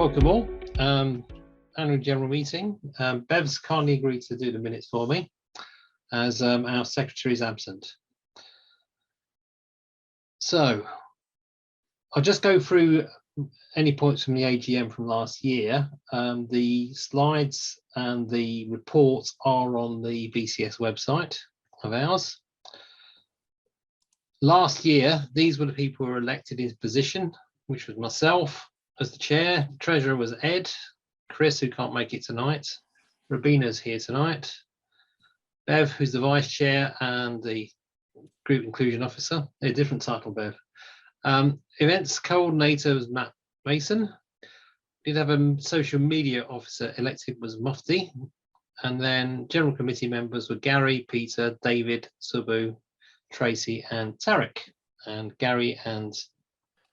Welcome all. Annual general meeting. Bev's kindly agreed to do the minutes for me as our secretary is absent. So I'll just go through any points from the AGM from last year. The slides and the reports are on the BCS website of ours. Last year, these were the people who were elected in position, which was myself as the chair. Treasurer was Ed, Chris, who can't make it tonight, Rabina's here tonight, Bev, who's the vice chair and the group inclusion officer, a different title, Bev. Events coordinator was Matt Mason. Did have a social media officer elected was Mufti, and then general committee members were Gary, Peter, David, Subu, Tracy and Tarek, and Gary and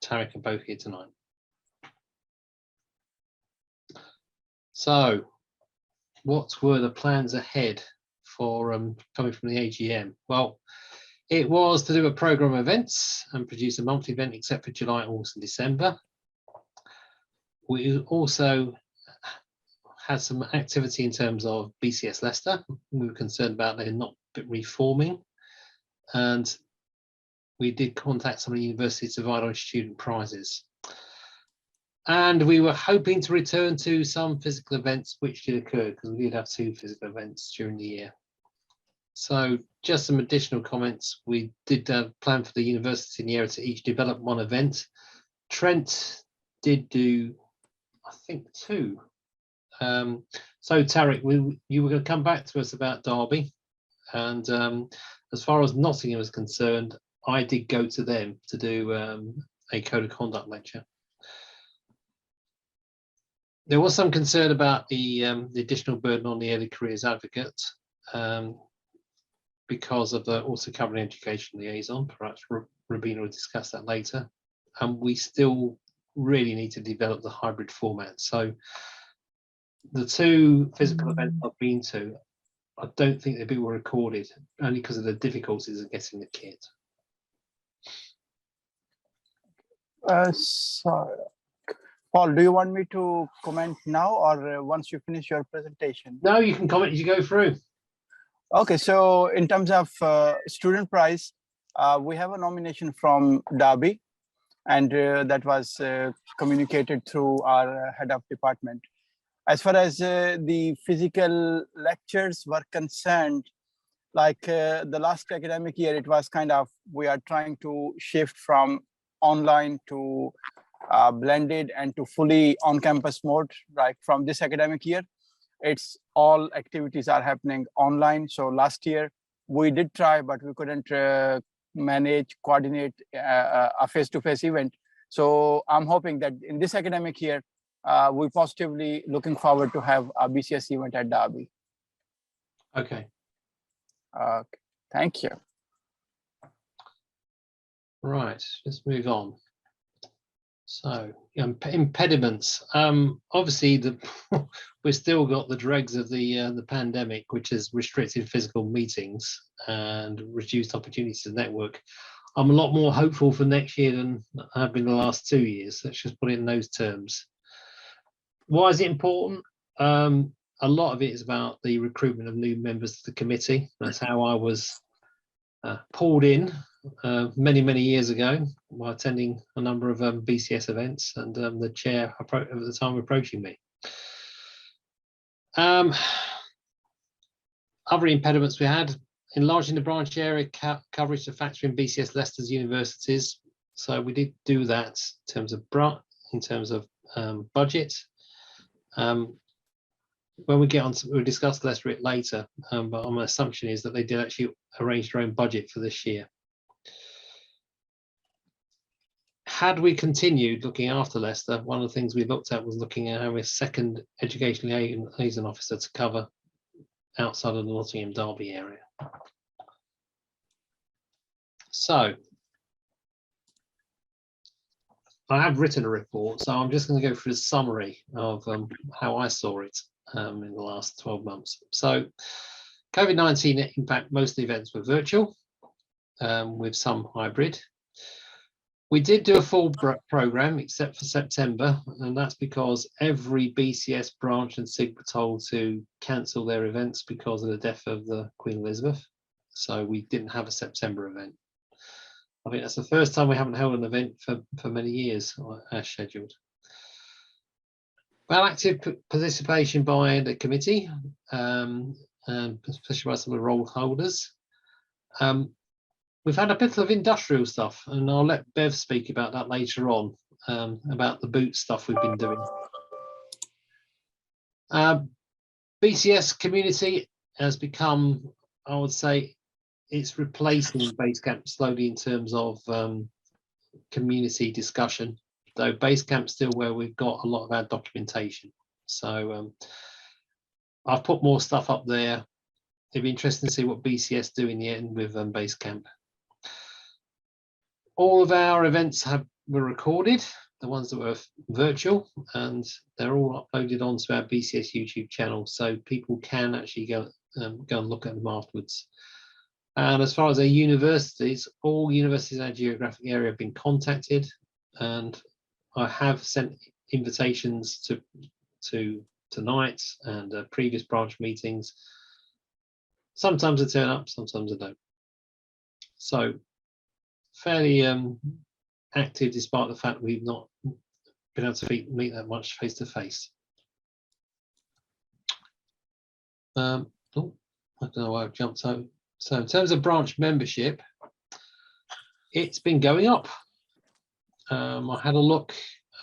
Tarek are both here tonight. So what were the plans ahead for coming from the AGM? Well, it was to do a programme of events and produce a monthly event except for July, August and December. We also had some activity in terms of BCS Leicester. We were concerned about them not reforming, and we did contact some of the universities to provide on student prizes. And we were hoping to return to some physical events which did occur, because we did have 2 physical events during the year. So just some additional comments. We did plan for the university in the area to each develop 1 event. Trent did do, I think, 2. So Tarek, you were going to come back to us about Derby, and as far as Nottingham was concerned, I did go to them to do a code of conduct lecture. There was some concern about the additional burden on the early careers advocate because of the also covering education liaison. Perhaps Rabina will discuss that later. And we still really need to develop the hybrid format. So the 2 physical events I've been to, I don't think they've been recorded, only because of the difficulties of getting the kit. Sorry. Paul, do you want me to comment now or once you finish your presentation? No, you can comment as you go through. Okay, so in terms of student prize, we have a nomination from Derby, and that was communicated through our head of department. As far as the physical lectures were concerned, like the last academic year, it was kind of, we are trying to shift from online to blended and to fully on-campus mode. Like from this academic year, it's all activities are happening online. So last year we did try, but we couldn't manage, coordinate a face-to-face event. So I'm hoping that in this academic year, we're positively looking forward to have a BCS event at Derby. Okay. Okay, thank you. Right, let's move on. So impediments. Obviously, we've still got the dregs of the pandemic, which has restricted physical meetings and reduced opportunities to network. I'm a lot more hopeful for next year than I have been the last 2 years. Let's just put it in those terms. Why is it important? A lot of it is about the recruitment of new members to the committee. That's how I was pulled in many years ago while attending a number of BCS events, and the chair at the time approaching me. Other impediments we had: enlarging the branch area coverage to factor in BCS Leicester's universities. So we did do that in terms of budget. When we get on to, we'll discuss Leicester later, but my assumption is that they did actually arrange their own budget for this year. Had we continued looking after Leicester, one of the things we looked at was looking at having a second education liaison officer to cover outside of the Nottingham Derby area. So I have written a report, so I'm just going to go through a summary of how I saw it in the last 12 months. So COVID-19 impact, most of the events were virtual with some hybrid. We did do a full program except for September, and that's because every BCS branch and SIG were told to cancel their events because of the death of the Queen Elizabeth. So we didn't have a September event. I think that's the first time we haven't held an event for many years as scheduled. Well, active participation by the committee, and especially by some of the role holders. We've had a bit of industrial stuff, and I'll let Bev speak about that later on, about the boot stuff we've been doing. BCS community has become, I would say, it's replacing Basecamp slowly in terms of community discussion, though Basecamp's still where we've got a lot of our documentation. So I've put more stuff up there. It'd be interesting to see what BCS do in the end with Basecamp. All of our events were recorded, the ones that were virtual, and they're all uploaded onto our BCS YouTube channel, so people can actually go and look at them afterwards. And as far as our universities, all universities in our geographic area have been contacted, and I have sent invitations to tonight and previous branch meetings. Sometimes I turn up, sometimes I don't. So fairly active, despite the fact we've not been able to meet that much face to face. Oh, I don't know why I've jumped over. So in terms of branch membership, it's been going up. I had a look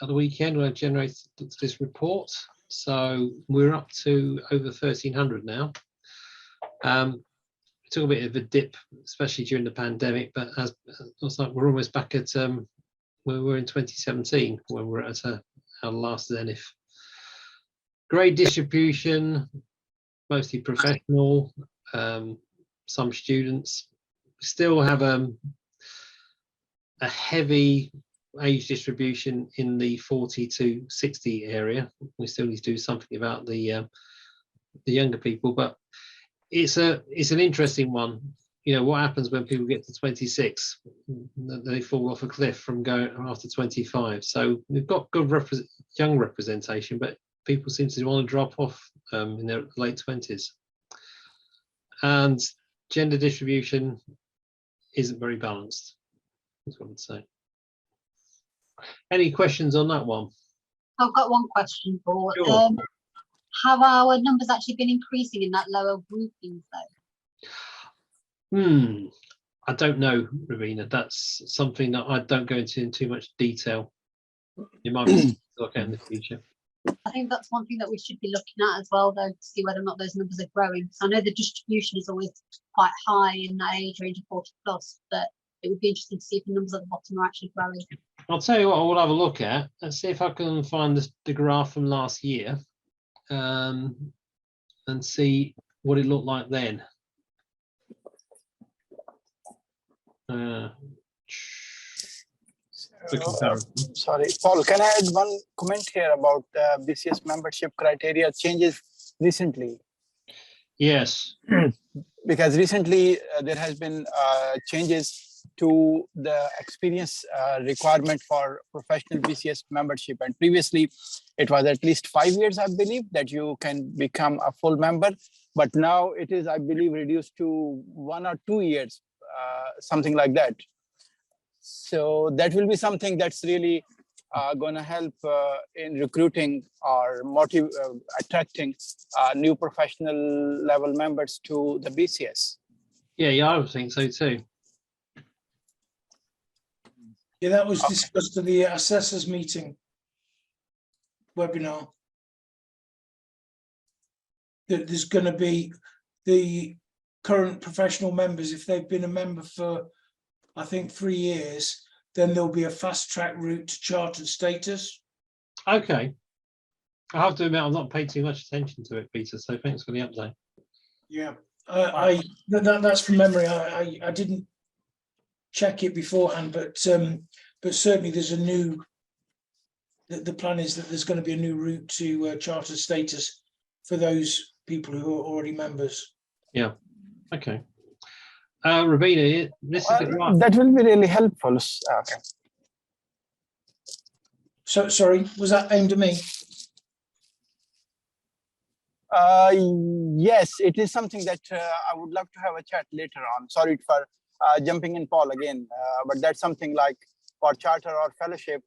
at the weekend when I generated this report. So we're up to over 1,300 now. It took a bit of a dip, especially during the pandemic, but as looks like we're almost back at where we were in 2017, when we're at our last zenith. Grade distribution, mostly professional, some students. Still have a heavy age distribution in the 40 to 60 area. We still need to do something about the younger people, but it's an interesting one. You know, what happens when people get to 26? They fall off a cliff from going after 25. So we've got good young representation, but people seem to want to drop off in their late 20s. And gender distribution isn't very balanced, that's what I'd say. Any questions on that one? I've got one question, Paul. Sure. Have our numbers actually been increasing in that lower groupings though? I don't know, Ravina. That's something that I don't go into in too much detail. You might be able to look at in the future. I think that's one thing that we should be looking at as well, though, to see whether or not those numbers are growing. So I know the distribution is always quite high in that age range of 40 plus, but it would be interesting to see if the numbers at the bottom are actually growing. I'll tell you what I will have a look at. Let's see if I can find the graph from last year and see what it looked like then. Sorry, Paul, can I add one comment here about BCS membership criteria changes recently? Yes. Because recently there has been changes to the experience requirement for professional BCS membership. And previously it was at least 5 years, I believe, that you can become a full member. But now it is, I believe, reduced to 1 or 2 years, something like that. So that will be something that's really going to help in recruiting or attracting new professional level members to the BCS. Yeah, I would think so too. Yeah, that was discussed at the assessors meeting webinar. That there's going to be the current professional members, if they've been a member for, I think, 3 years, then there'll be a fast track route to chartered status. Okay. I have to admit, I've not paid too much attention to it, Peter, so thanks for the update. Yeah, that's from memory. I didn't check it beforehand, but certainly there's a new, the plan is that there's going to be a new route to charter status for those people who are already members. Yeah, okay. Ravina, this is that will be really helpful. Okay. So sorry, was that aimed at me? Yes, it is something that I would love to have a chat later on. Sorry for jumping in, Paul, again, but that's something like for charter or fellowship.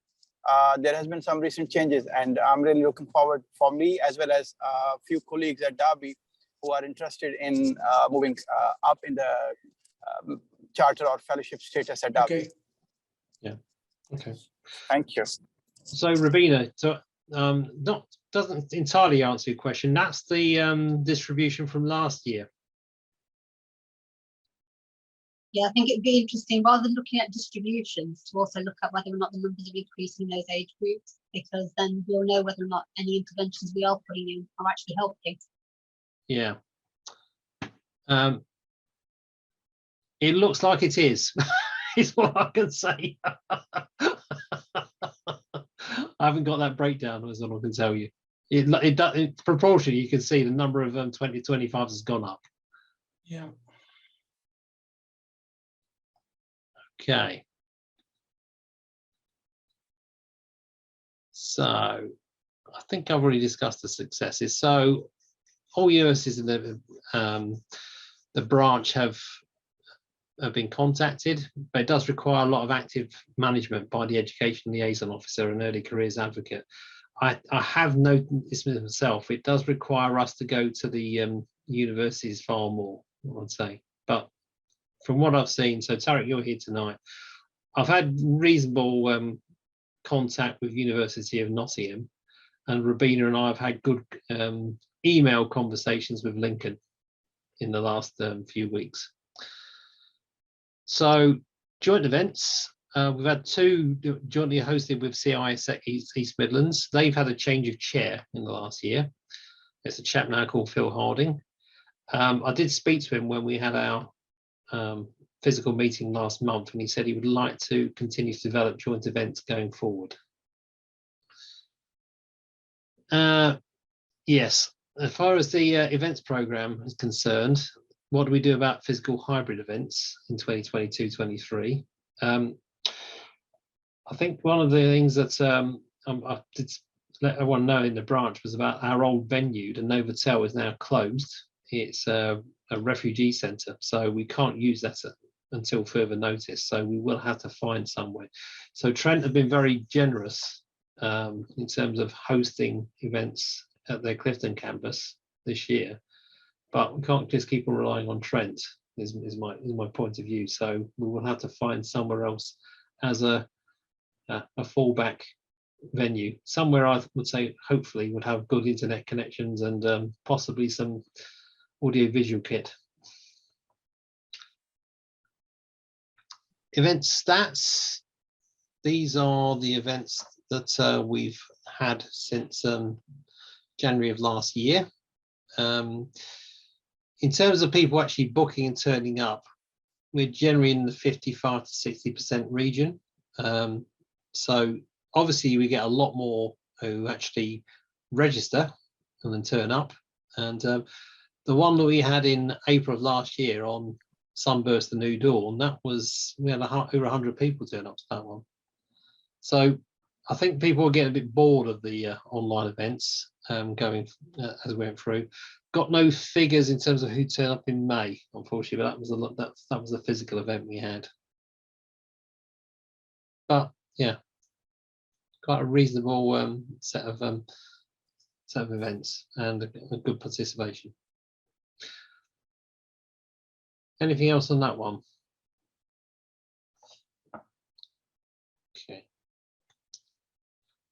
There has been some recent changes, and I'm really looking forward, for me as well as a few colleagues at Derby who are interested in moving up in the charter or fellowship status at Derby. Okay. Yeah. Okay. Thank you. So Rabina, so doesn't entirely answer your question. That's the distribution from last year. Yeah, I think it'd be interesting, rather than looking at distributions, to also look at whether or not the numbers are increasing in those age groups, because then we'll know whether or not any interventions we are putting in are actually helping. Yeah. It looks like it is, is what I can say. I haven't got that breakdown, is all I can tell you. It proportionally, you can see the number of 2025s has gone up. Yeah. Okay. So I think I've already discussed the successes. So all universities in the branch have been contacted, but it does require a lot of active management by the education liaison officer and early careers advocate. I have noted this myself. It does require us to go to the universities far more, I would say. But from what I've seen, so Tarek, you're here tonight. I've had reasonable contact with University of Nottingham, and Rabina and I have had good email conversations with Lincoln in the last few weeks. So joint events, we've had 2 jointly hosted with CIS East Midlands. They've had a change of chair in the last year. It's a chap now called Phil Harding. I did speak to him when we had our physical meeting last month, and he said he would like to continue to develop joint events going forward. Yes, as far as the events program is concerned, what do we do about physical hybrid events in 2022-23? I think one of the things that I did let everyone know in the branch was about our old venue. The Novotel is now closed. It's a refugee centre, so we can't use that until further notice. So we will have to find somewhere. So Trent have been very generous in terms of hosting events at their Clifton campus this year, but we can't just keep on relying on Trent. Is my point of view. So we will have to find somewhere else as a fallback venue, somewhere I would say hopefully would have good internet connections and possibly some audio visual kit. Event stats. These are the events that we've had since January of last year. In terms of people actually booking and turning up, we're generally in the 55 to 60% region. So obviously we get a lot more who actually register and then turn up. And the one that we had in April of last year on Sunburst the New Dawn, that was, we had over 100 people turn up to that one. So I think people are getting a bit bored of the online events going as we went through. Got no figures in terms of who turned up in May, unfortunately, but that was a lot. That was a physical event we had. But yeah, quite a reasonable set of events and a good participation. Anything else on that one? Okay.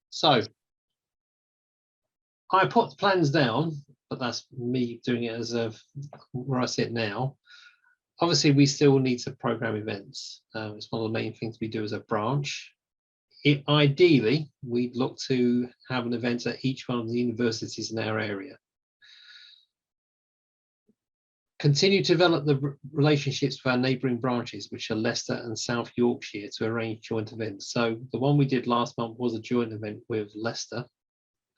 So I put the plans down, but that's me doing it as of where I sit now. Obviously, we still need to program events. It's one of the main things we do as a branch. Ideally, we'd look to have an event at each one of the universities in our area. Continue to develop the relationships with our neighbouring branches, which are Leicester and South Yorkshire, to arrange joint events. So the one we did last month was a joint event with Leicester.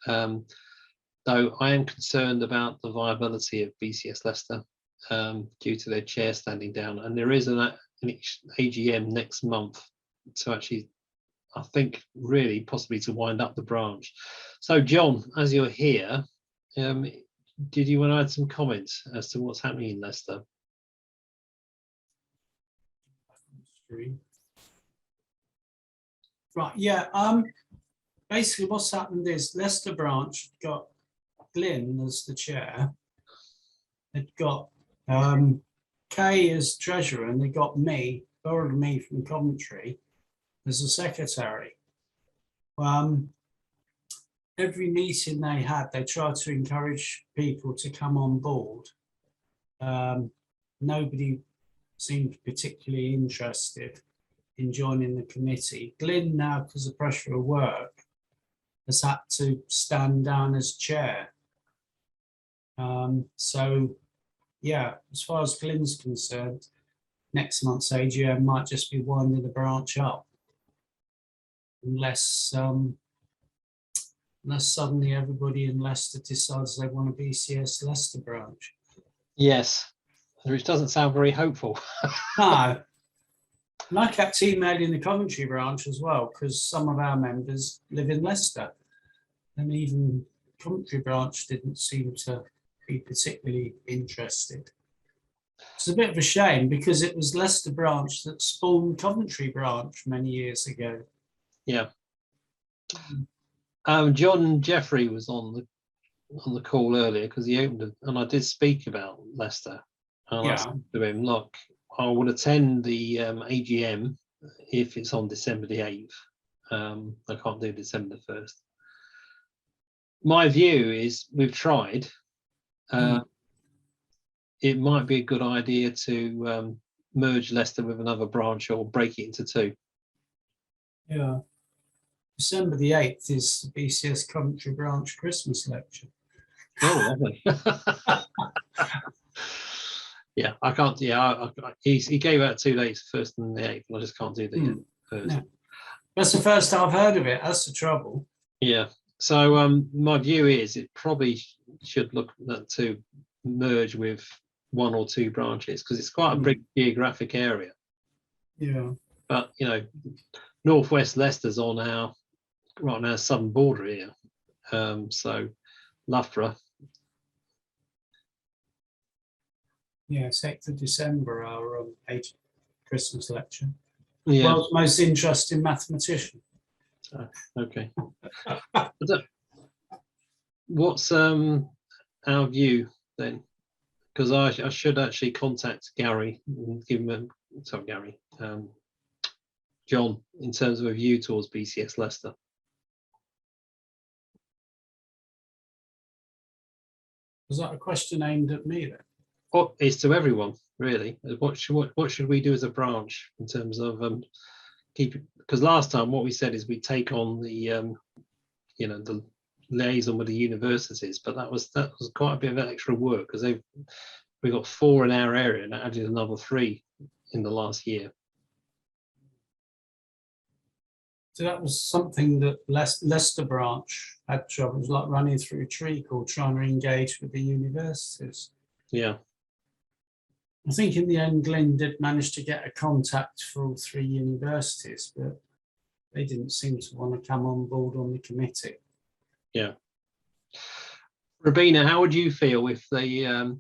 Though I am concerned about the viability of BCS Leicester due to their chair standing down. And there is an AGM next month to actually I think really possibly to wind up the branch. So John, as you're here, did you want to add some comments as to what's happening in Leicester? Right, yeah. Basically, what's happened is Leicester branch got Glyn as the chair. It got Kay as treasurer, and they got me, borrowed me from Coventry as a secretary. Every meeting they had, they tried to encourage people to come on board. Nobody seemed particularly interested in joining the committee. Glyn now, because of pressure of work, has had to stand down as chair. So, yeah, as far as Glyn's concerned, next month's AGM might just be winding the branch up, unless suddenly everybody in Leicester decides they want a BCS Leicester branch. Yes, which doesn't sound very hopeful. No. And I kept emailing the Coventry branch as well, because some of our members live in Leicester. And even Coventry branch didn't seem to be particularly interested. It's a bit of a shame, because it was Leicester branch that spawned Coventry branch many years ago. Yeah. John Jeffrey was on the call earlier because he opened it, and I did speak about Leicester. And I said to him, look, I would attend the AGM if it's on December the 8th. I can't do December the 1st. My view is we've tried. It might be a good idea to merge Leicester with another branch or break it into two. Yeah. December the 8th is the BCS Coventry branch Christmas lecture. Oh, lovely. Yeah, I can't. Yeah, he gave out 2 days, 1st and the 8th. I just can't do the 1st. Yeah. That's the first I've heard of it. That's the trouble. Yeah. So my view is it probably should look to merge with 1 or 2 branches, because it's quite a big geographic area. Yeah. But you know, Northwest Leicester's on our southern border here. So Loughborough. Yeah, 8th of December, our Christmas lecture. Yeah. World's most interesting mathematician. Okay. What's our view then? Because I should actually contact Gary and give him John, in terms of a view towards BCS Leicester. Was that a question aimed at me then? Well, it's to everyone really. What should we do as a branch in terms of because last time what we said is we take on the the liaison with the universities, but that was quite a bit of extra work, because we got 4 in our area and added another 3 in the last year. So that was something that Leicester branch had trouble. It was like running through a tree called trying to engage with the universities. Yeah. I think in the end, Glyn did manage to get a contact for all 3 universities, but they didn't seem to want to come on board on the committee. Yeah. Rabina, how would you feel if the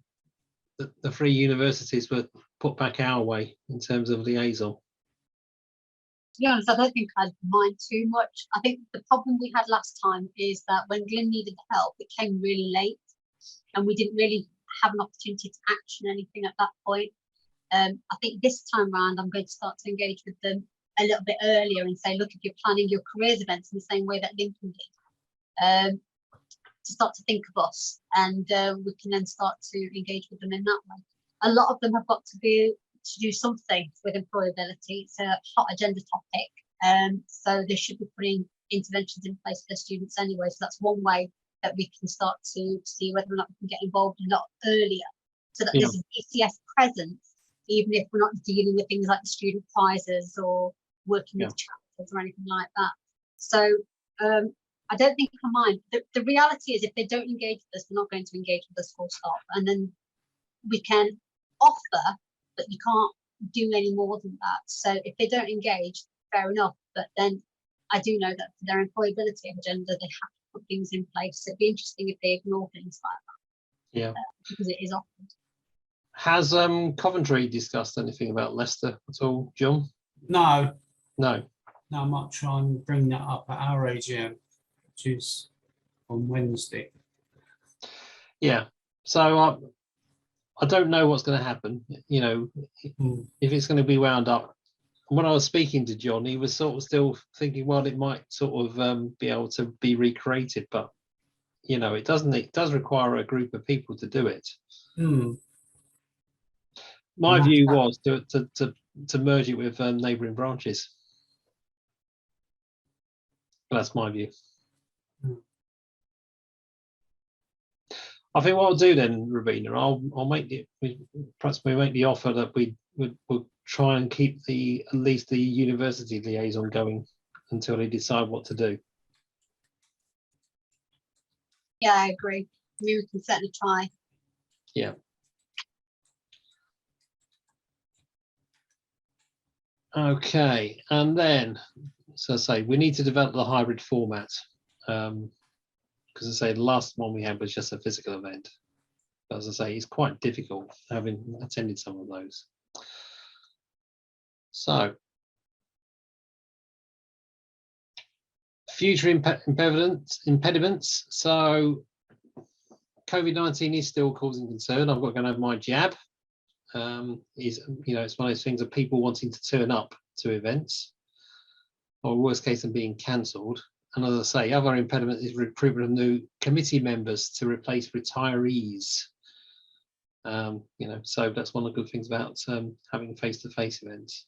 3 universities were put back our way in terms of liaison? To be honest, I don't think I'd mind too much. I think the problem we had last time is that when Glyn needed the help, it came really late, and we didn't really have an opportunity to action anything at that point. I think this time round, I'm going to start to engage with them a little bit earlier and say, look, if you're planning your careers events in the same way that Lincoln did, to start to think of us, and we can then start to engage with them in that way. A lot of them have got to do something with employability. It's a hot agenda topic, so they should be putting interventions in place for their students anyway. So that's one way that we can start to see whether or not we can get involved a lot earlier, so that there's a BCS presence, even if we're not dealing with things like the student prizes or working with chapters or anything like that. So I don't think I mind. The reality is, if they don't engage with us, they're not going to engage with us full stop. And then we can offer, but you can't do any more than that. So if they don't engage, fair enough. But then I do know that for their employability agenda, they have to put things in place. So it'd be interesting if they ignore things like that. Yeah. Because it is offered. Has Coventry discussed anything about Leicester at all, John? No, No. no, I might try and bring that up at our AGM, which is on Wednesday. Yeah. So I don't know what's going to happen. You know, if it's going to be wound up. When I was speaking to John, he was sort of still thinking, well, it might sort of be able to be recreated, but you know, it doesn't. It does require a group of people to do it. My view was to merge it with neighbouring branches. That's my view. I think what I'll do then, Ravina, I'll make it. Perhaps we make the offer that we'll try and keep at least the university liaison going until they decide what to do. Yeah, I agree. We can certainly try. Yeah. Okay, and then, so I say we need to develop the hybrid format. Because I say the last one we had was just a physical event. But as I say, it's quite difficult having attended some of those. So, future impediments. So, COVID-19 is still causing concern. I've got to go and have my jab. It's one of those things of people wanting to turn up to events, or worst case, them being cancelled. And as I say, other impediment is recruitment of new committee members to replace retirees. So that's one of the good things about having face-to-face events.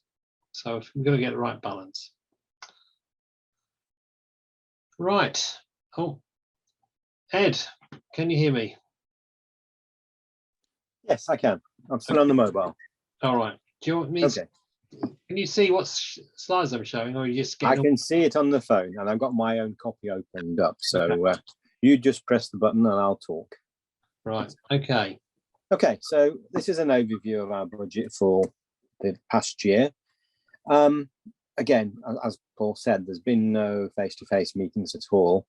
So we've got to get the right balance. Right. Oh, Ed, can you hear me? Yes, I can. I'm still on the mobile. All right. Do you want me? Okay. Can you see what slides I'm showing, or are you just I getting? can see it on the phone, and I've got my own copy opened up. So you just press the button, and I'll talk. Right. Okay. Okay. So this is an overview of our budget for the past year. Again, as Paul said, there's been no face-to-face meetings at all.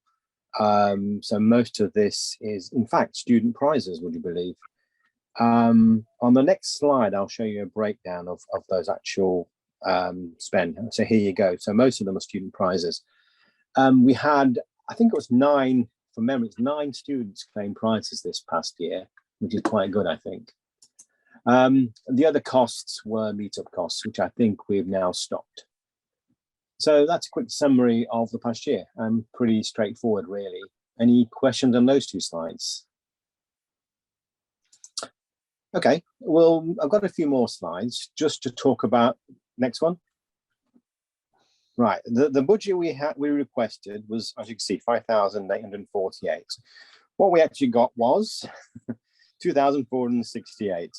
So most of this is, in fact, student prizes. Would you believe? On the next slide, I'll show you a breakdown of those actual spend. So here you go. So most of them are student prizes. We had, I think it was 9, from memory, it's 9 students claim prizes this past year, which is quite good, I think. The other costs were meetup costs, which I think we've now stopped. So that's a quick summary of the past year. Pretty straightforward, really. Any questions on those 2 slides? Okay, well, I've got a few more slides just to talk about. Next one. Right, the budget we requested was, as you can see, 5,848. What we actually got was 2,468.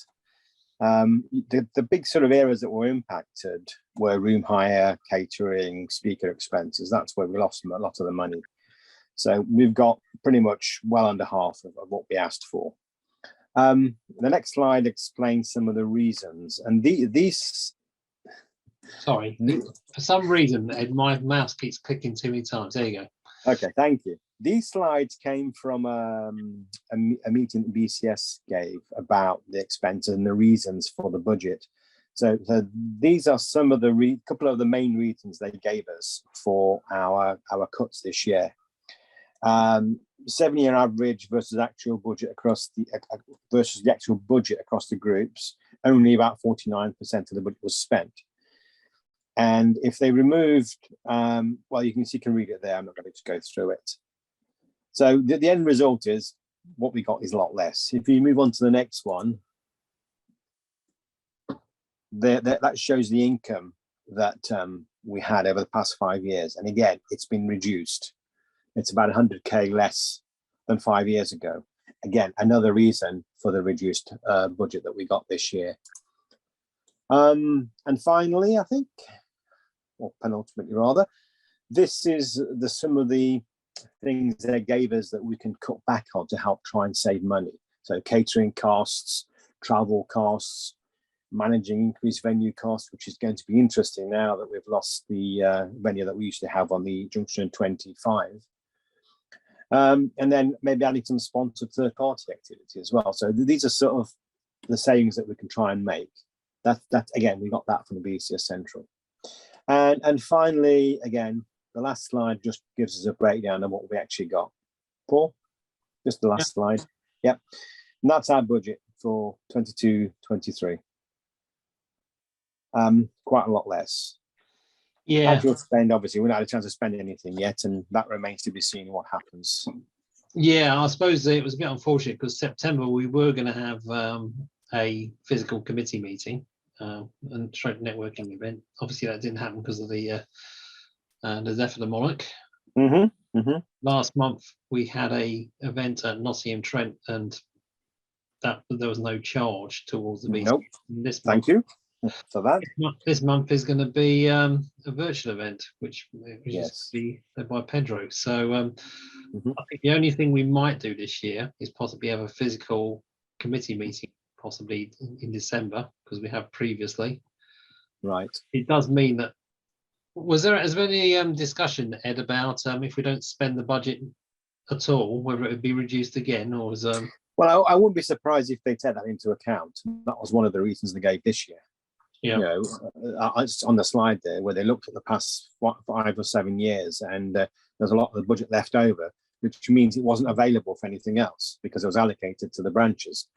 The big sort of areas that were impacted were room hire, catering, speaker expenses. That's where we lost a lot of the money. So we've got pretty much well under half of what we asked for. The next slide explains some of the reasons, and these. Sorry, for some reason, Ed, my mouse keeps clicking too many times. There you go. Okay, thank you. These slides came from a meeting that BCS gave about the expenses and the reasons for the budget. So these are some of the couple of the main reasons they gave us for our cuts this year. 7-year average versus actual budget across the actual budget across the groups. Only about 49% of the budget was spent. And if they removed, well, you can read it there. I'm not going to go through it. So the end result is what we got is a lot less. If you move on to the next one, that shows the income that we had over the past 5 years. And again, it's been reduced. It's about 100K less than 5 years ago. Again, another reason for the reduced budget that we got this year. And finally, I think, or penultimately rather, this is some of the things they gave us that we can cut back on to help try and save money. So catering costs, travel costs, managing increased venue costs, which is going to be interesting now that we've lost the venue that we used to have on the Junction 25. And then maybe adding some sponsored third-party activity as well. So these are sort of the savings that we can try and make. That again, we got that from the BCS Central. And finally, again, the last slide just gives us a breakdown of what we actually got. Paul, just the last slide. Yep. And that's our budget for 22-23. Quite a lot less. Yeah. Actual spend, obviously, we haven't had a chance to spend anything yet, and that remains to be seen what happens. Yeah, I suppose it was a bit unfortunate because September we were going to have a physical committee meeting and stroke networking event. Obviously, that didn't happen because of the death of the monarch. Last month we had a event at Nottingham Trent, and that there was no charge towards the meeting. Nope. This Thank you for that. This month is going to be a virtual event, which Yes. is be led by Pedro. So Mhm. I think the only thing we might do this year is possibly have a physical committee meeting, possibly in December, because we have previously. Right. It does mean that. Has there any discussion, Ed, about if we don't spend the budget at all, whether it would be reduced again, or was Well, I wouldn't be surprised if they take that into account. That was one of the reasons they gave this year. Yeah. You know, it's on the slide there where they looked at the past 5 or 7 years, and there's a lot of the budget left over, which means it wasn't available for anything else because it was allocated to the branches.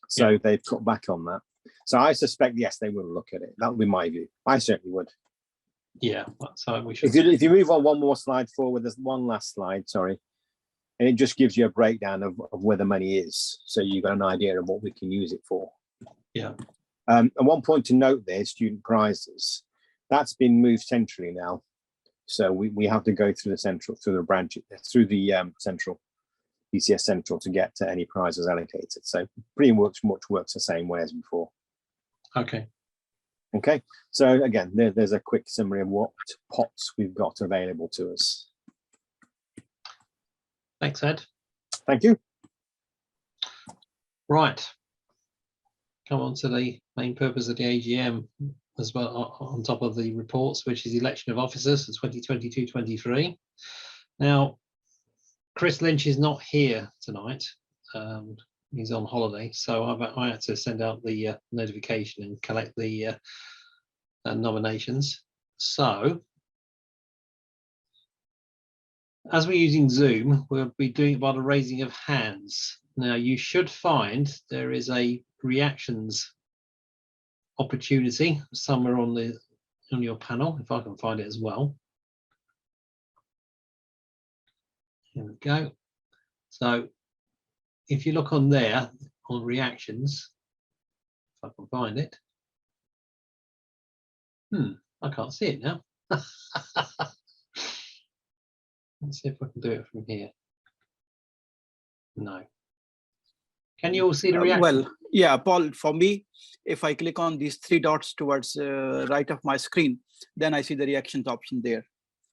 So they've cut back on that. So I suspect, yes, they will look at it. That would be my view. I certainly would. Yeah, so we should. If you move on one more slide forward, there's one last slide, sorry. And it just gives you a breakdown of where the money is. So you've got an idea of what we can use it for. Yeah. And one point to note there, student prizes, that's been moved centrally now. So we have to go through the central, through the branch, through the central, BCS Central to get to any prizes allocated. So pretty much works the same way as before. Okay. Okay, so again, there's a quick summary of what pots we've got available to us. Thanks, Ed. Thank you. Right. Come on to the main purpose of the AGM as well, on top of the reports, which is election of officers for 2022-23. Now, Chris Lynch is not here tonight. He's on holiday, so I had to send out the notification and collect the nominations. So, as we're using Zoom, we'll be doing it by the raising of hands. Now, you should find there is a reactions opportunity somewhere on your panel, if I can find it as well. Here we go. So, if you look on there on reactions, if I can find it. I can't see it now. Let's see if I can do it from here. No. Can you all see the reaction? Well, yeah, Paul, for me, if I click on these 3 dots towards right of my screen, then I see the reactions option there.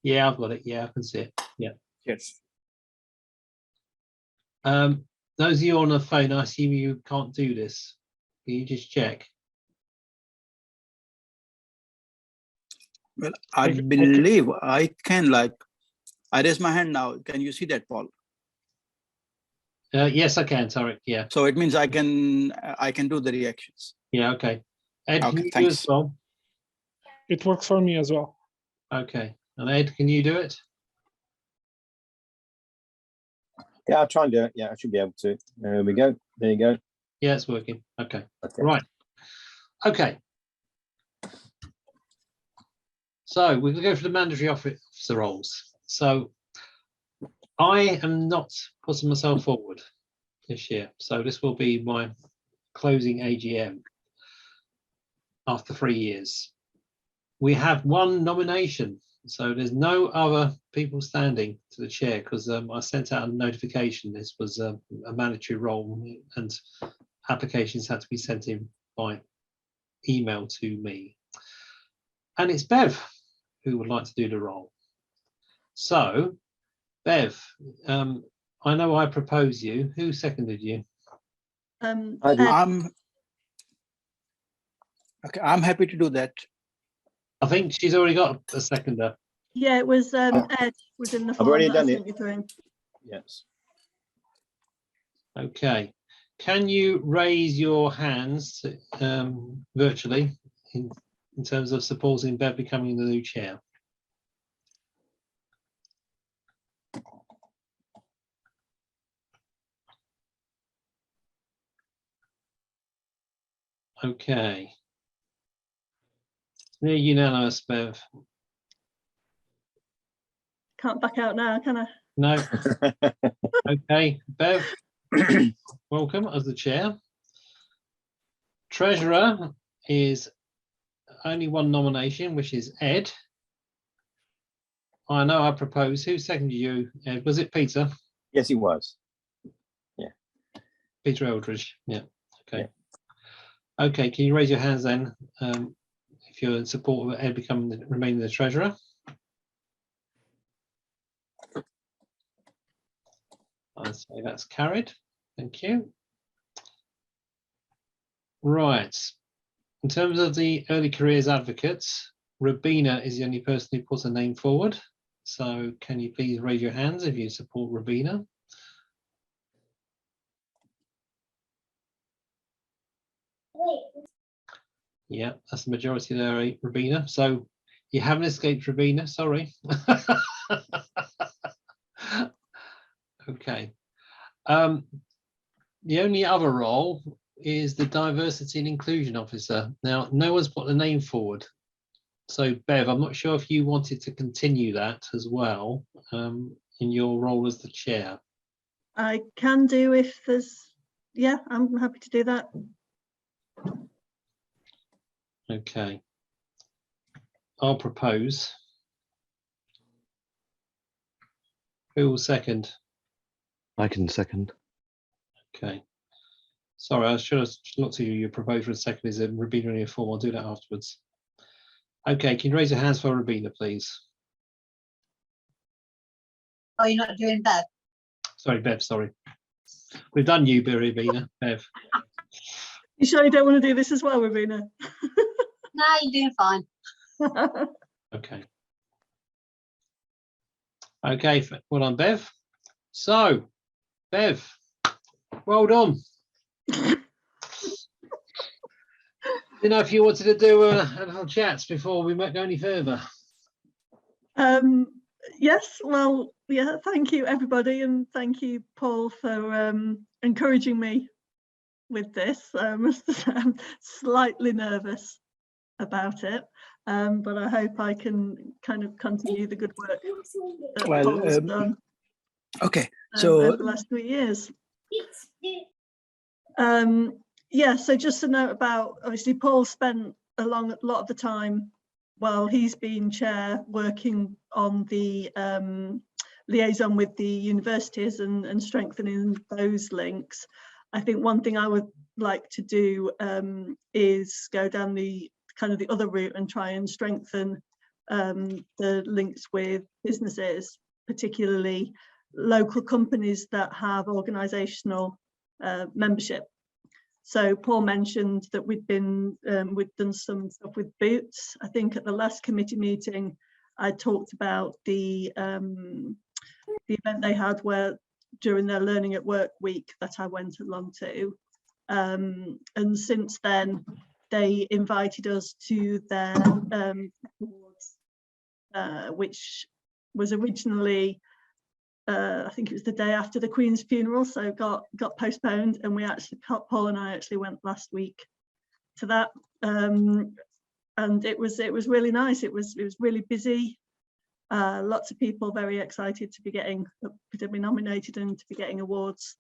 Yeah, I've got it. Yeah, I can see it. Yeah. Yes. Those of you on the phone, I assume you can't do this. Can you just check? Well, I believe I can, like, I raise my hand now. Can you see that, Paul? Yes, I can. Sorry. Yeah. So it means I can do the reactions. Yeah. Okay. Ed, Okay, can you do thanks. as well? It works for me as well. Okay. And Ed, can you do it? Yeah, I'll try and do it. Yeah, I should be able to. There we go. There you go. Yeah, it's working. Okay. Okay. Right. Okay. So we're going to go for the mandatory officer roles. So I am not putting myself forward this year. So this will be my closing AGM after 3 years. We have 1 nomination. So there's no other people standing to the chair because I sent out a notification. This was a mandatory role and applications had to be sent in by email to me. And it's Bev who would like to do the role. So, Bev, I know I propose you. Who seconded you? I do. Okay, I'm happy to do that. I think she's already got a seconder. Yeah, it was Ed was in the I've form already that I done sent it. you through. Yes. Okay. Can you raise your hands virtually in terms of supporting Bev becoming the new chair? Okay. Near unanimous, Bev. Can't back out now, can I? No. Okay, Bev, welcome as the chair. Treasurer is only one nomination, which is Ed. I know I propose. Who seconded you, Ed? Was it Peter? Yes, it was. Peter Eldridge. Yeah. Okay. Yeah. Okay. Can you raise your hands then, if you're in support of Ed remaining the treasurer? I say that's carried. Thank you. Right. In terms of the early careers advocates, Rabina is the only person who puts a name forward. So can you please raise your hands if you support Rabina? Yeah, that's the majority there, Rabina. So you haven't escaped Rabina, sorry. Okay. The only other role is the Diversity and Inclusion Officer. Now, no one's put the name forward. So, Bev, I'm not sure if you wanted to continue that as well in your role as the chair. I can do if there's, yeah, I'm happy to do that. Okay. I'll propose. Who will second? I can second. Okay. Sorry, I should have looked at you. Your proposal for a second is a Rabina in your form. I'll do that afterwards. Okay, can you raise your hands for Rabina, please? Oh, you're not doing Bev? Sorry, Bev, sorry. We've done you, Rabina. Bev. You sure you don't want to do this as well, Rabina? No, you're doing fine. Okay. Okay, well done, Bev. So, Bev, well done. You know, if you wanted to do a little chat before we might go any further. Yes, well, yeah, thank you, everybody, and thank you, Paul, for encouraging me with this. I'm slightly nervous about it, but I hope I can kind of continue the good work that Paul's done. Okay, so over the last 3 years. Yeah, so just a note about, obviously Paul spent a lot of the time while he's been chair working on the liaison with the universities and strengthening those links. I think one thing I would like to do is go down the kind of the other route and try and strengthen the links with businesses, particularly local companies that have organisational membership. So Paul mentioned that we've done some stuff with Boots. I think at the last committee meeting, I talked about the event they had where during their Learning at Work week that I went along to. And since then, they invited us to their awards, which was originally I think it was the day after the Queen's funeral, so got postponed, and Paul and I actually went last week to that, and it was really nice. It was really busy. Lots of people very excited to be nominated and to be getting awards.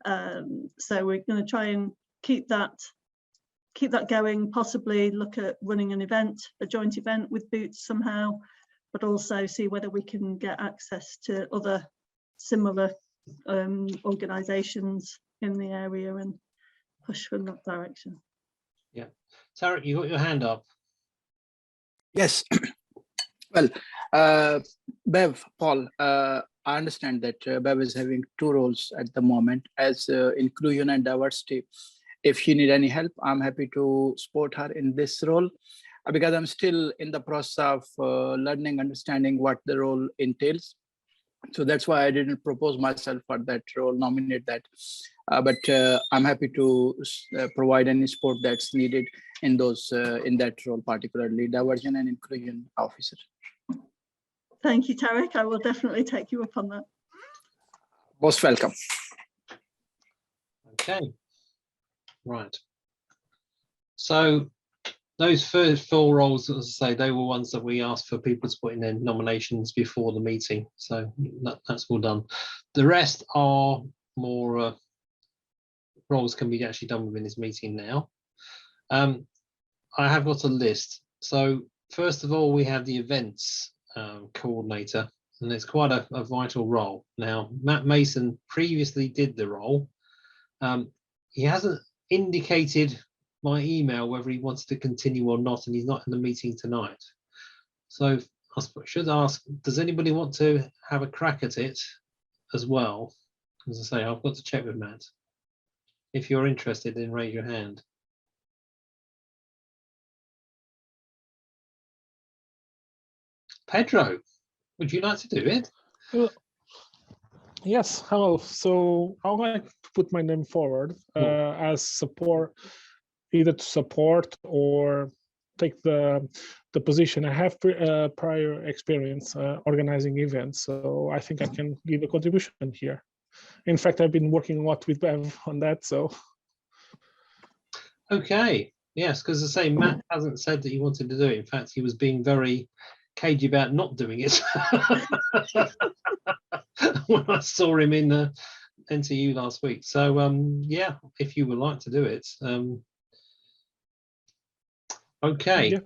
So we're going to try and keep that going. Possibly look at running an event, a joint event with Boots somehow, but also see whether we can get access to other similar organisations in the area and push in that direction. Yeah, Tarek, you got your hand up. yes, well, Bev, Paul, I understand that Bev is having two roles at the moment as inclusion and diversity if she need any help, I'm happy to support her in this role, because I'm still in the process of learning, understanding what the role entails. So that's why I didn't propose myself for that role, nominate that. But I'm happy to provide any support that's needed in that role, particularly diversion and inclusion officer. Thank you, Tarek. I will definitely take you up on that. Most welcome. Okay. Right. So those first 4 roles, as I say, they were ones that we asked for people to put in their nominations before the meeting. So that's all done. The rest are more roles can be actually done within this meeting now. I have got a list. So first of all, we have the events coordinator, and it's quite a vital role. Now, Matt Mason previously did the role. He hasn't indicated my email whether he wants to continue or not, and he's not in the meeting tonight. So I should ask, does anybody want to have a crack at it as well? As I say, I've got to check with Matt. If you're interested, then raise your hand. Pedro, would you like to do it? Yes, hello. So I would like to put my name forward as support, either to support or take the position. I have prior experience organizing events, so I think I can give a contribution here. In fact, I've been working a lot with Bev on that, so. Okay. Yes, because I say Matt hasn't said that he wanted to do it. In fact, he was being very cagey about not doing it when I saw him in NTU last week. So yeah, if you would like to do it. Okay. Yeah.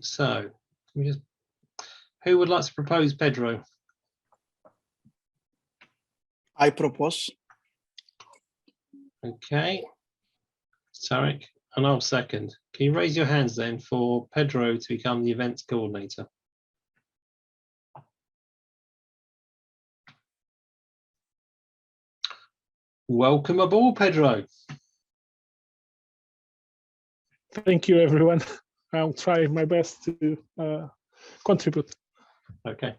So who would like to propose Pedro? I propose. Okay. Tarek, and I'll second. Can you raise your hands then for Pedro to become the events coordinator? Welcome aboard, Pedro. Thank you, everyone. I'll try my best to contribute. Okay.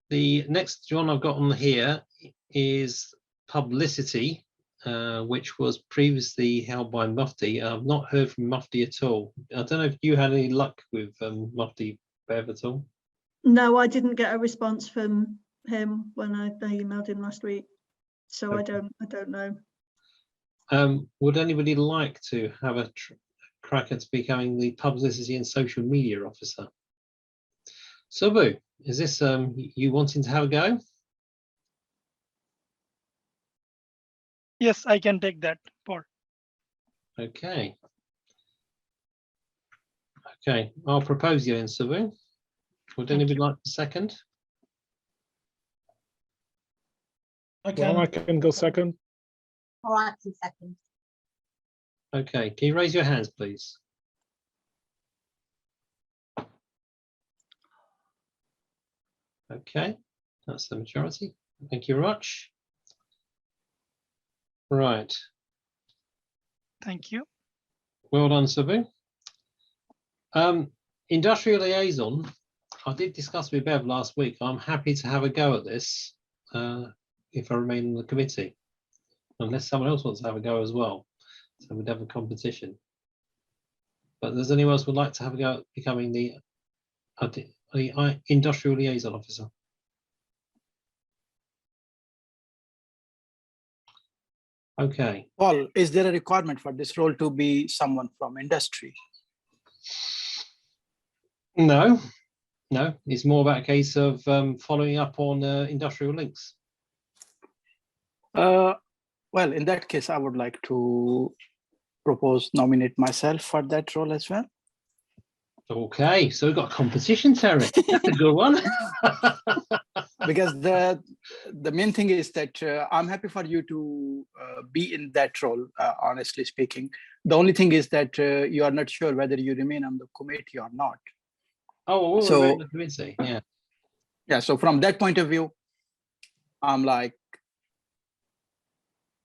The next one I've got on here is publicity, which was previously held by Mufti. I've not heard from Mufti at all. I don't know if you had any luck with Mufti, Bev, at all. No, I didn't get a response from him when I emailed him last week, so okay. I don't know. Would anybody like to have a crack at becoming the publicity and social media officer? Subu, is this you wanting to have a go? Yes, I can take that part. Okay. Okay, I'll propose you in, Subu. Would anybody like a second? Well, I can go second. All right, second. Okay, can you raise your hands, please? Okay, that's the majority. Thank you very much. Right. Thank you. Well done, Sabu. Industrial liaison, I did discuss with Bev last week. I'm happy to have a go at this if I remain in the committee, unless someone else wants to have a go as well. So we'd have a competition. But does anyone else would like to have a go at becoming the industrial liaison officer? Okay. Paul, is there a requirement for this role to be someone from industry? No, no. It's more about a case of following up on industrial links. Well, in that case, I would like to nominate myself for that role as well. Okay, so we've got a competition, Terry. That's a good one. Because the main thing is that I'm happy for you to be in that role, honestly speaking. The only thing is that you are not sure whether you remain on the committee or not. Oh, well, so remain on the committee, yeah. Yeah, so from that point of view, I'm like,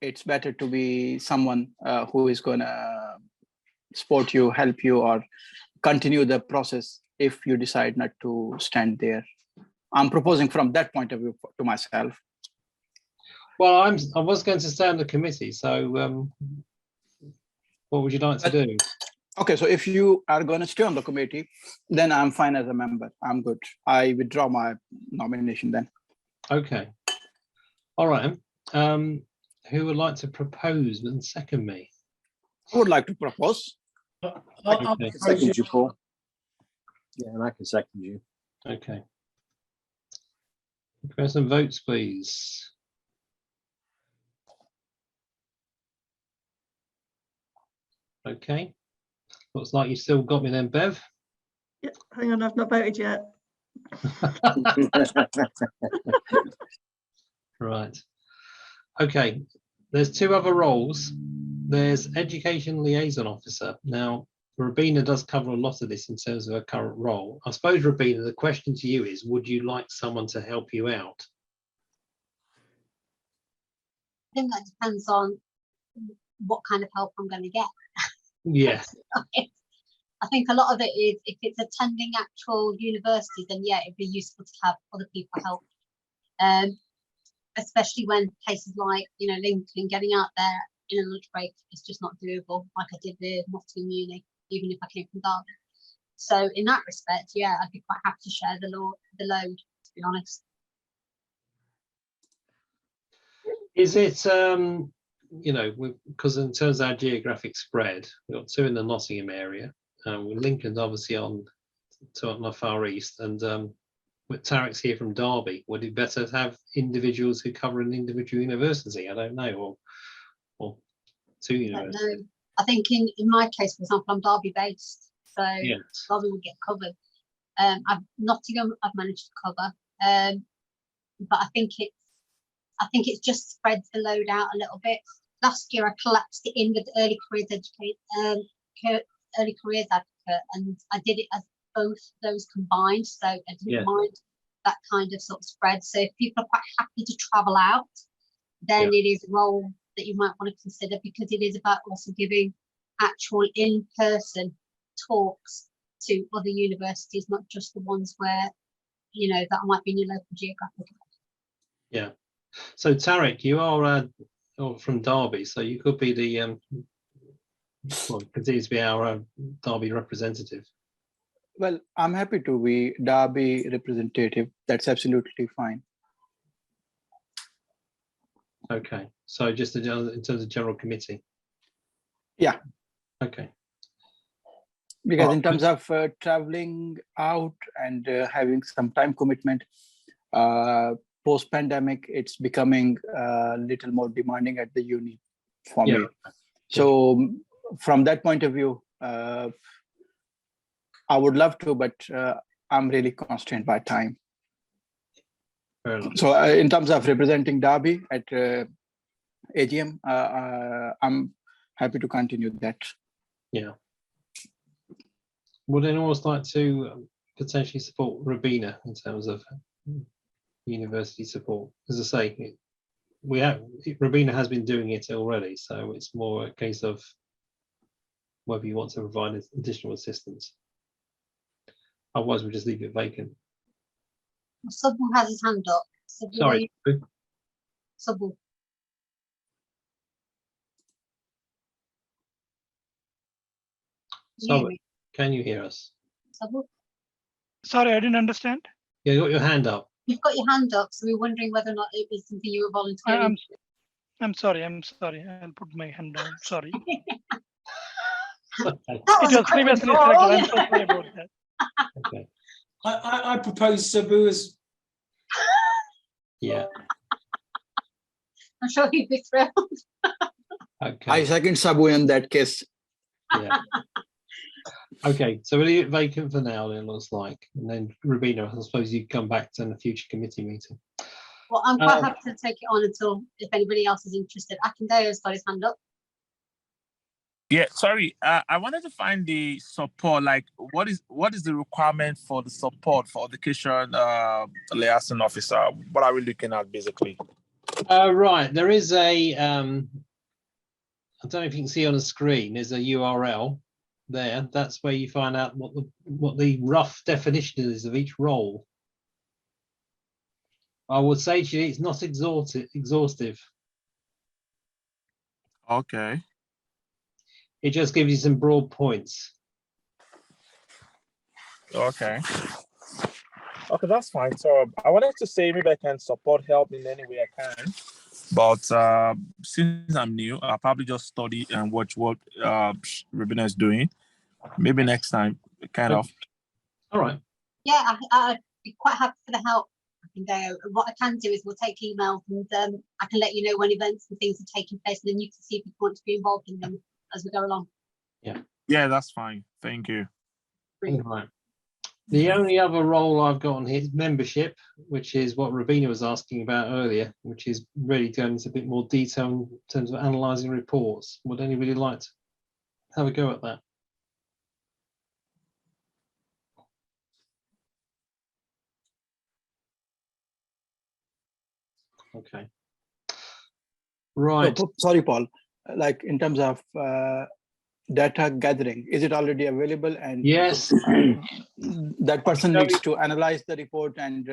it's better to be someone who is going to support you, help you, or continue the process if you decide not to stand there. I'm proposing from that point of view to myself. Well, I was going to stay on the committee, so what would you like to do? Okay, so if you are going to stay on the committee, then I'm fine as a member. I'm good. I withdraw my nomination then. Okay. All right. Who would like to propose and second me? I would like to propose. I'll Okay. propose Second you. you, Paul. Yeah, and I can second you. Okay. Can we have some votes, please? Okay. Looks like you still got me then, Bev. Yeah, hang on, I've not voted yet. Right. Okay. There's two other roles. There's Education Liaison Officer. Now, Rabina does cover a lot of this in terms of her current role. I suppose, Rabina, the question to you is, would you like someone to help you out? I think that depends on what kind of help I'm going to get. Yeah. I think a lot of it is, if it's attending actual universities, then yeah, it'd be useful to have other people help. Especially when places like, Lincoln, getting out there in a lunch break is just not doable, like I did with Nottingham Uni, even if I came from Derby. So in that respect, yeah, I'd be quite happy to share the load, to be honest. Is it, because in terms of our geographic spread, we've got two in the Nottingham area, Lincoln's obviously on the far east, and with Tarek's here from Derby, would it be better to have individuals who cover an individual university? I don't know, or two universities. No, I think in my case, for example, I'm Derby based, so Yes. Derby would get covered. Nottingham, I've managed to cover, but I think it just spreads the load out a little bit. Last year, I collapsed it in with early careers advocate, and I did it as both those combined, so I didn't mind that kind of sort of spread. So if people are quite happy to travel out, then it is a role that you might want to consider, because it is about also giving actual in-person talks to other universities, not just the ones where that might be in your local geographic area. Yeah. So Tarek, you are from Derby, so you could be the continues to be our Derby representative. Well, I'm happy to be Derby representative. That's absolutely fine. Okay. So just in terms of general committee. Yeah. Okay. Because in terms of traveling out and having some time commitment, post-pandemic, it's becoming a little more demanding at the uni for me. So from that point of view, I would love to, but I'm really constrained by time. Fair enough. So in terms of representing Derby at AGM, I'm happy to continue that. Yeah. Would anyone else like to potentially support Rabina in terms of university support? As I say, Rabina has been doing it already, so it's more a case of whether you want to provide additional assistance. Otherwise, we'll just leave it vacant. Someone has his hand up. Sorry. Someone. Sorry, can you hear us? Sorry, I didn't understand. Yeah, you got your hand up. You've got your hand up, so we're wondering whether or not it was something you were volunteering. I'm sorry. I'll put my hand down. Sorry. Okay. It was previously selected. I'm so sorry about that. Okay. I propose Sabu as. Yeah. I'm sure he'd be thrilled. Okay. I second Sabu in that case. Yeah. Okay, so we'll leave it vacant for now, then, it looks like. And then, Rabina, I suppose you come back to a future committee meeting. Well, I'm quite happy to take it on until, if anybody else is interested. Akindeo's got his hand up. Yeah, sorry. I wanted to find the support. Like, what is the requirement for the support for education liaison officer? What are we looking at, basically? Right, there is a, I don't know if you can see on the screen, there's a URL there. That's where you find out what the rough definition is of each role. I would say to you, it's not exhaustive. Okay. It just gives you some broad points. Okay. Okay, that's fine. So I wanted to say maybe I can support help in any way I can. But since I'm new, I'll probably just study and watch what Rebina is doing. Maybe next time, kind of. All right. Yeah, I'd be quite happy for the help. I can go. What I can do is we'll take emails and I can let you know when events and things are taking place, and then you can see if you want to be involved in them as we go along. Yeah, that's fine. Thank you. Brilliant. Right. The only other role I've got on here is membership, which is what Rebina was asking about earlier, which is really going into a bit more detail in terms of analysing reports. Would anybody like to have a go at that? Okay. Right. So, sorry, Paul. Like in terms of data gathering, is it already available? And Yes. that person needs to analyze the report and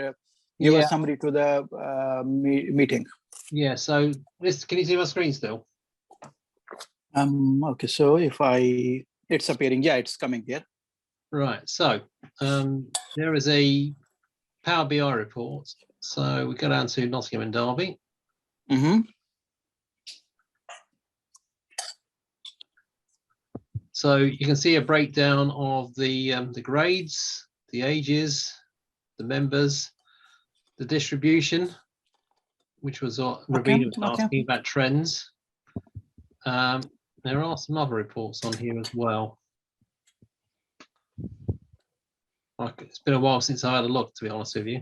give a summary to the meeting. Yeah. So this, can you see my screen still? Okay. So if it's appearing. Yeah, it's coming here. Right. So there is a Power BI report. So we go down to Nottingham and Derby. Mm-hmm. So you can see a breakdown of the grades, the ages, the members, the distribution, which was what Ravina was asking about trends. There are some other reports on here as well. It's been a while since I had a look, to be honest with you,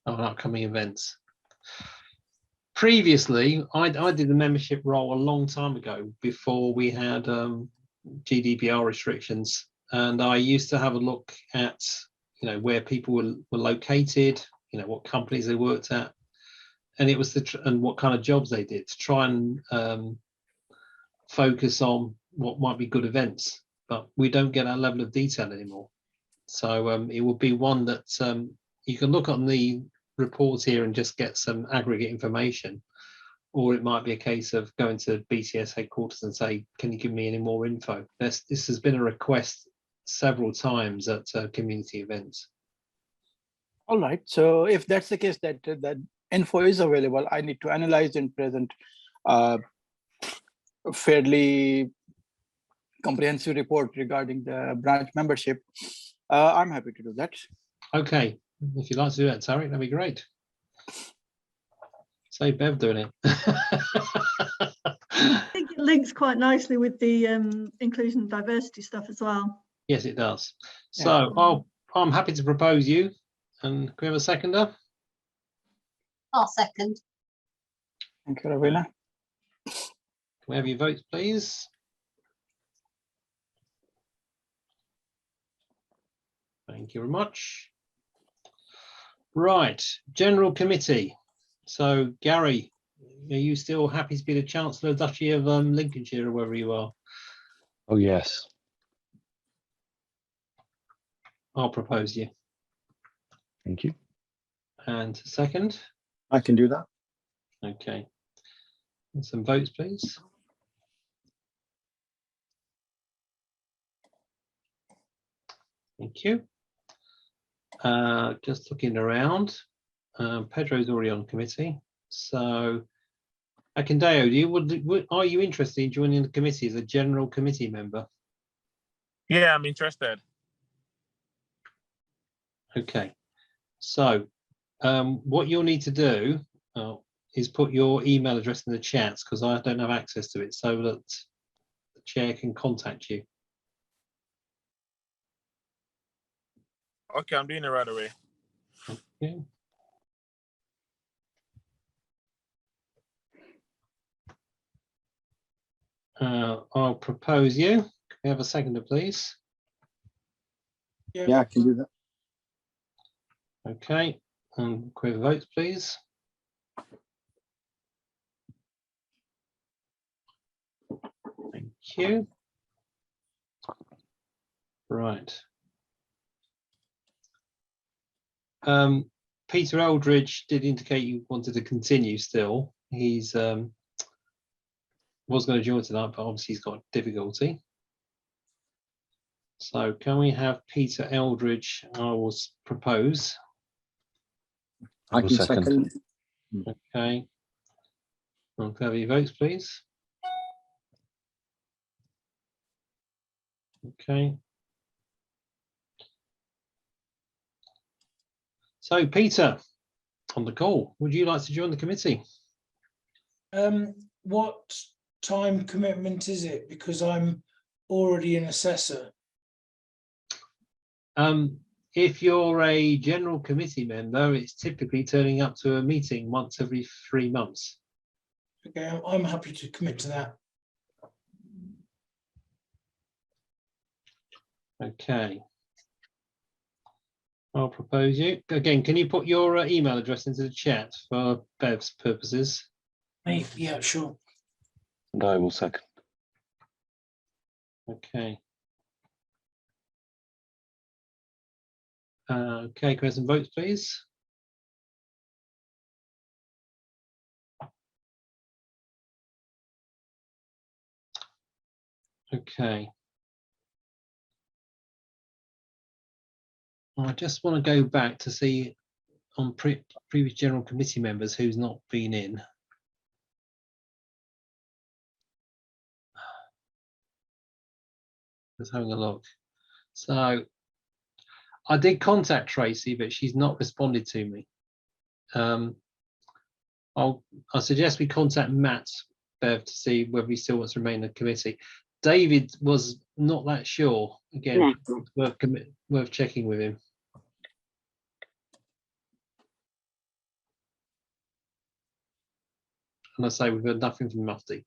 on upcoming events. Previously, I did the membership role a long time ago, before we had GDPR restrictions, and I used to have a look at, you know, where people were located, you know, what companies they worked at, and it was and what kind of jobs they did, to try and focus on what might be good events. But we don't get that level of detail anymore. So it will be one that you can look on the report here and just get some aggregate information, or it might be a case of going to BTS headquarters and say, can you give me any more info? This has been a request several times at community events. All right. So if that's the case, that info is available, I need to analyze and present a fairly comprehensive report regarding the branch membership. I'm happy to do that. Okay. If you'd like to do that, Tarek, that'd be great. Say Bev doing it. I think it links quite nicely with the inclusion and diversity stuff as well. Yes, it does. So I'm happy to propose you. And can we have a seconder? I'll second. Thank you, Ravina. Can we have your votes, please? Thank you very much. Right, General Committee. So, Gary, are you still happy to be the Chancellor of Duchy of Lincolnshire, or wherever you are? Oh, yes. I'll propose you. Thank you. And second? I can do that. Okay. And some votes, please. Thank you. Just looking around. Pedro's already on committee. So, Akindeo, are you interested in joining the committee as a general committee member? Yeah, I'm interested. Okay. So, what you'll need to do is put your email address in the chat, because I don't have access to it, so that the chair can contact you. Okay, I'm doing it right away. Okay. I'll propose you. Can we have a seconder, please? Yeah, I can do that. Okay. And quick votes, please. Thank you. Right. Peter Eldridge did indicate you wanted to continue still. He's was going to join tonight, but obviously he's got difficulty. So can we have Peter Eldridge? I will propose. I can second. Okay. Can I have your votes, please? Okay. So Peter, on the call, would you like to join the committee? What time commitment is it? Because I'm already an assessor. If you're a general committee member, it's typically turning up to a meeting once every 3 months. Okay, I'm happy to commit to that. Okay. I'll propose you. Again, can you put your email address into the chat for Bev's purposes? Yeah, sure. And I will second. Okay. Okay, can I have some votes, please? Okay. I just want to go back to see on previous general committee members who's not been in. Just having a look. So I did contact Tracy, but she's not responded to me. I suggest we contact Matt, Bev, to see whether he still wants to remain in the committee. David was not that sure. Again, worth checking with him. And I say we've heard nothing from Mufti.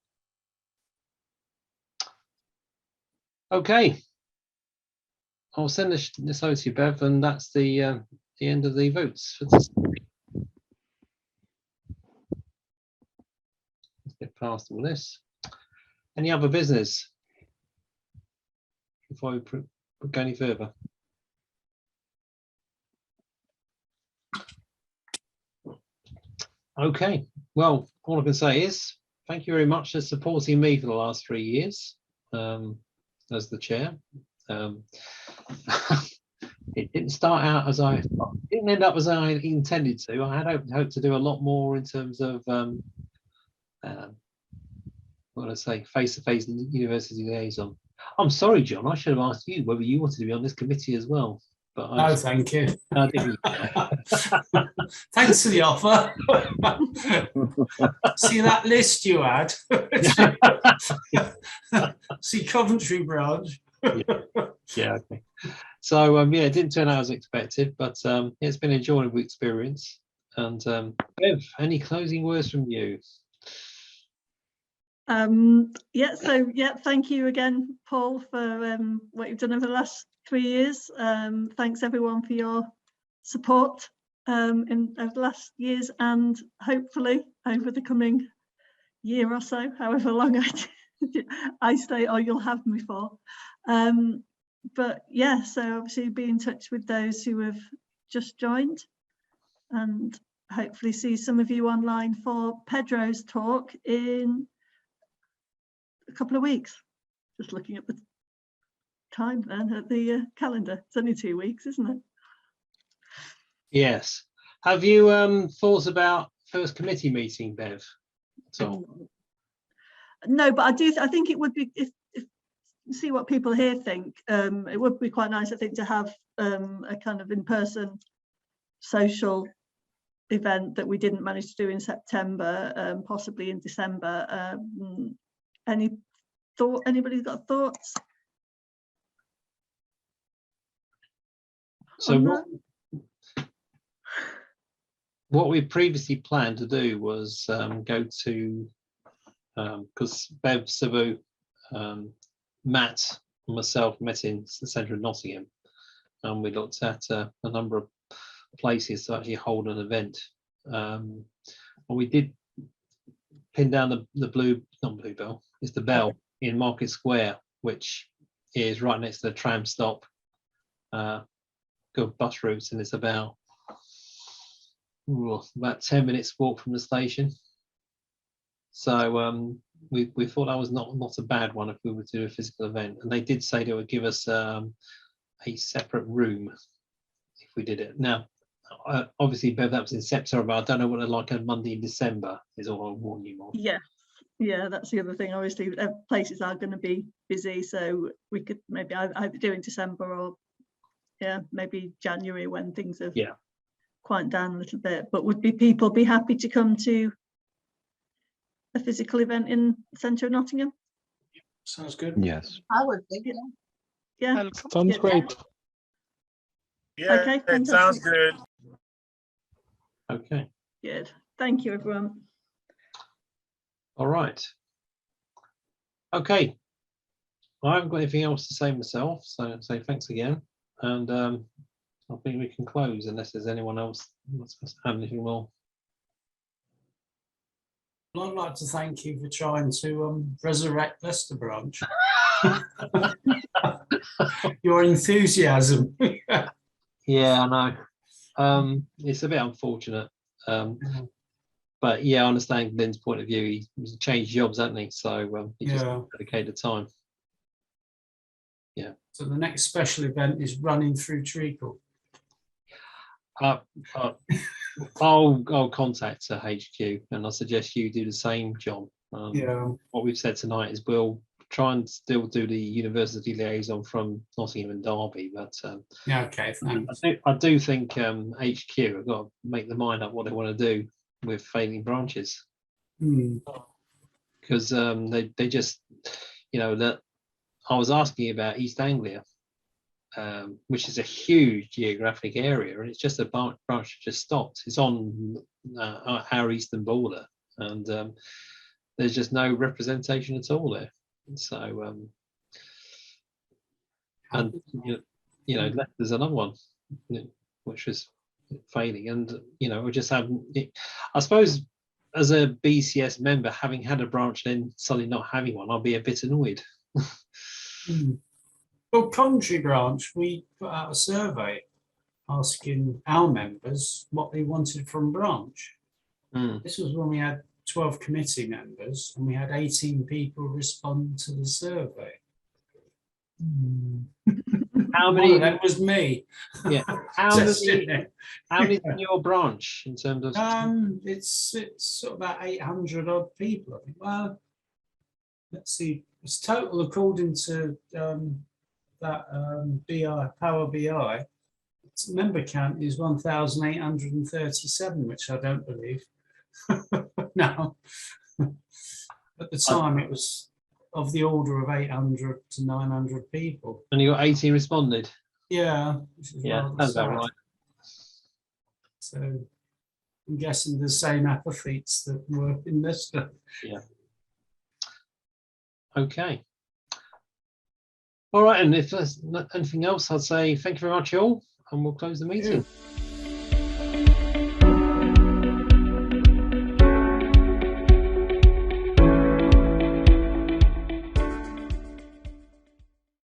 Okay. I'll send this over to you, Bev, and that's the end of the votes for this. Let's get past all this. Any other business before we go any further? Okay, well, all I can say is thank you very much for supporting me for the last 3 years as the chair. It didn't start out as didn't end up as I intended to. I had hoped to do a lot more in terms of what I say, face-to-face university liaison. I'm sorry, John. I should have asked you whether you wanted to be on this committee as well. But No, thank you. I didn't. Thanks for the offer. See that list you had? See Coventry branch. Yeah, okay. So yeah, it didn't turn out as expected, but it's been an enjoyable experience. And Bev, any closing words from you? Thank you again, Paul, for what you've done over the last 3 years. Thanks everyone for your support over the last years, and hopefully over the coming year or so, however long I stay or you'll have me for. But yeah, so obviously be in touch with those who have just joined, and hopefully see some of you online for Pedro's talk in a couple of weeks. Just looking at the time then at the calendar. It's only 2 weeks, isn't it? Yes. Have you thought about first committee meeting, Bev? So no, but I think it would be, if see what people here think, it would be quite nice, I think, to have a kind of in-person social event that we didn't manage to do in September, possibly in December. Anybody's got thoughts? So what we previously planned to do was go to, because Bev, Sabu, Matt and myself met in the centre of Nottingham, and we looked at a number of places to actually hold an event. we did pin down the blue, not blue bell, it's the bell in Market Square, which is right next to the tram stop, good bus routes, and it's about 10 minutes walk from the station. So we thought that was not a bad one if we were to do a physical event, and they did say they would give us a separate room if we did it. Now, obviously, Bev, that was in September, but I don't know what they're like on Monday in December, is all I'll warn you on. Yeah, that's the other thing. Obviously, places are going to be busy, so we could maybe either do in December or maybe January when things have quieted down a little bit. But would people be happy to come to a physical event in the centre of Nottingham? Sounds good. Yes. I would think. Yeah, I'll come. Sounds great. Yeah, Okay, it sounds fantastic. good. Okay. Good. Thank you, everyone. All right. Okay. I haven't got anything else to say myself, so thanks again. And I think we can close unless there's anyone else that's going to have anything more. I'd like to thank you for trying to resurrect Leicester branch. Your enthusiasm. Yeah, I know. It's a bit unfortunate. But yeah, I understand Glenn's point of view. He's changed jobs, hasn't he? So he just dedicated time. Yeah. So the next special event is running through treacle. I'll contact HQ and I suggest you do the same, John. What we've said tonight is we'll try and still do the university liaison from Nottingham and Derby, but okay, thanks. I do think HQ have got to make their mind up what they want to do with failing branches, because they just, that I was asking about East Anglia, which is a huge geographic area, and it's just a branch that just stopped. It's on our eastern border, and there's just no representation at all there. So, and there's another one, which was failing, and we just haven't. I suppose as a BCS member, having had a branch then suddenly not having one, I'll be a bit annoyed. Well, Coventry branch, we put out a survey asking our members what they wanted from branch. This was when we had 12 committee members and we had 18 people respond to the survey. How many? That was me. Yeah. How many in your branch in terms of? It's sort of about 800 odd people, I think. Well, let's see. It's total according to that BI, Power BI. Its member count is 1,837, which I don't believe. No. At the time, it was of the order of 800 to 900 people. And you got 18 responded? Yeah. Yeah, that's about right. So I'm guessing the same athletes that were in Leicester. Yeah. Okay. All right, and if there's anything else, I'd say thank you very much, all, and we'll close the meeting. Yeah.